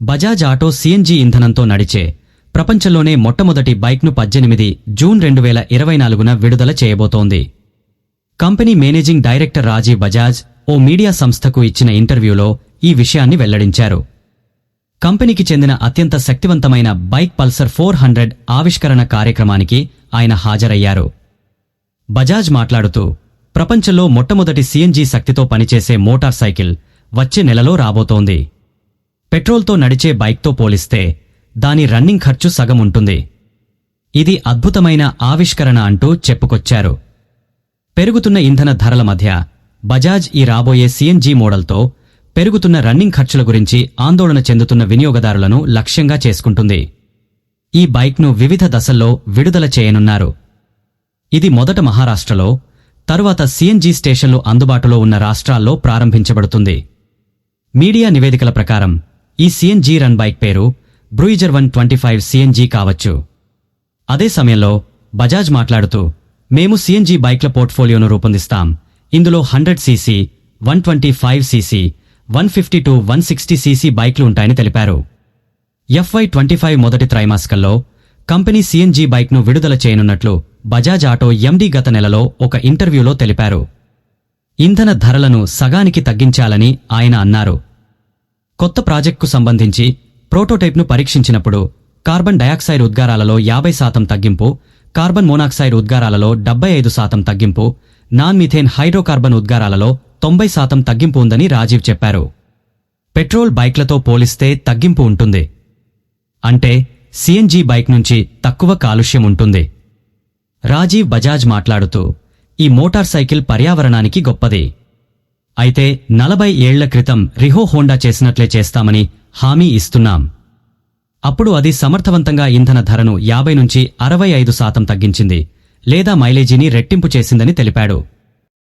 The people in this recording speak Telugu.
బజాజ్ ఆటో సీఎన్జీ ఇంధనంతో నడిచే ప్రపంచంలోనే మొట్టమొదటి బైక్ను 18 జూన్ 2024న విడుదల చేయబోతోంది. Company managing director Rajiv Bajaj ఓ మీడియా సంస్థకు ఇచ్చిన ఇంటర్వ్యూలో ఈ విషయాన్ని వెల్లడించారు. కంపెనీకి చెందిన అత్యంత శక్తివంతమైన బైక్ పల్సర్ 400 ఆవిష్కరణ కార్యక్రమానికి ఆయన హాజరయ్యారు. బజాజ్ మాట్లాడుతూ, ప్రపంచంలో మొట్టమొదటి సీఎన్జీ శక్తితో పనిచేసే మోటార్ సైకిల్ వచ్చే నెలలో రాబోతోంది. పెట్రోల్తో నడిచే బైక్తో పోలిస్తే దాని రన్నింగ్ ఖర్చు సగం ఉంటుంది. ఇది అద్భుతమైన ఆవిష్కరణ అంటూ చెప్పుకొచ్చారు. పెరుగుతున్న ఇంధన ధరల మధ్య బజాజ్ ఈ రాబోయే సీఎన్జీ మోడల్తో పెరుగుతున్న రన్నింగ్ ఖర్చుల గురించి ఆందోళన చెందుతున్న వినియోగదారులను లక్ష్యంగా చేసుకుంటుంది. ఈ బైక్ను వివిధ దశల్లో విడుదల చేయనున్నారు. ఇది మొదట మహారాష్ట్రలో, తరువాత సీఎన్జీ స్టేషన్లు అందుబాటులో ఉన్న రాష్ట్రాల్లో ప్రారంభించబడుతుంది. మీడియా నివేదికల ప్రకారం ఈ సీఎన్జీ రన్ బైక్ పేరు బ్రూయిజర్ 125 సీఎన్జీ కావచ్చు. అదే సమయంలో బజాజ్ మాట్లాడుతూ, మేము సీఎన్జీ బైక్ల పోర్ట్ఫోలియోను రూపొందిస్తాం. ఇందులో 100 సీసీ, 125 సీసీ, 150 - 160 సీసీ బైక్లు ఉంటాయని తెలిపారు. FY25 మొదటి త్రైమాసికంలో కంపెనీ సీఎన్జీ బైక్ను విడుదల చేయనున్నట్లు బజాజ్ ఆటో ఎండీ గత నెలలో ఒక ఇంటర్వ్యూలో తెలిపారు. ఇంధన ధరలను సగానికి తగ్గించాలని ఆయన అన్నారు. కొత్త ప్రాజెక్టుకు సంబంధించి ప్రోటోటైప్ను పరీక్షించినప్పుడు కార్బన్ డయాక్సైడ్ ఉద్గారాలలో 50% తగ్గింపు, కార్బన్ మోనాక్సైడ్ ఉద్గారాలలో 75% తగ్గింపు, నాన్ మిథేన్ హైడ్రోకార్బన్ ఉద్గారాలలో 90% తగ్గింపు ఉందని రాజీవ్ చెప్పారు. పెట్రోల్ బైక్లతో పోలిస్తే తగ్గింపు ఉంటుంది. అంటే సీఎన్జీ బైక్ నుంచి తక్కువ కాలుష్యం ఉంటుంది. రాజీవ్ బజాజ్ మాట్లాడుతూ, ఈ మోటార్ సైకిల్ పర్యావరణానికి గొప్పది. అయితే 40 ఏళ్ల క్రితం రిహో హోండా చేసినట్లే చేస్తామని హామీ ఇస్తున్నాం. అప్పుడు అది సమర్థవంతంగా ఇంధన ధరను 50 నుంచి 65% తగ్గించింది, లేదా మైలేజీని రెట్టింపు చేసిందని తెలిపాడు.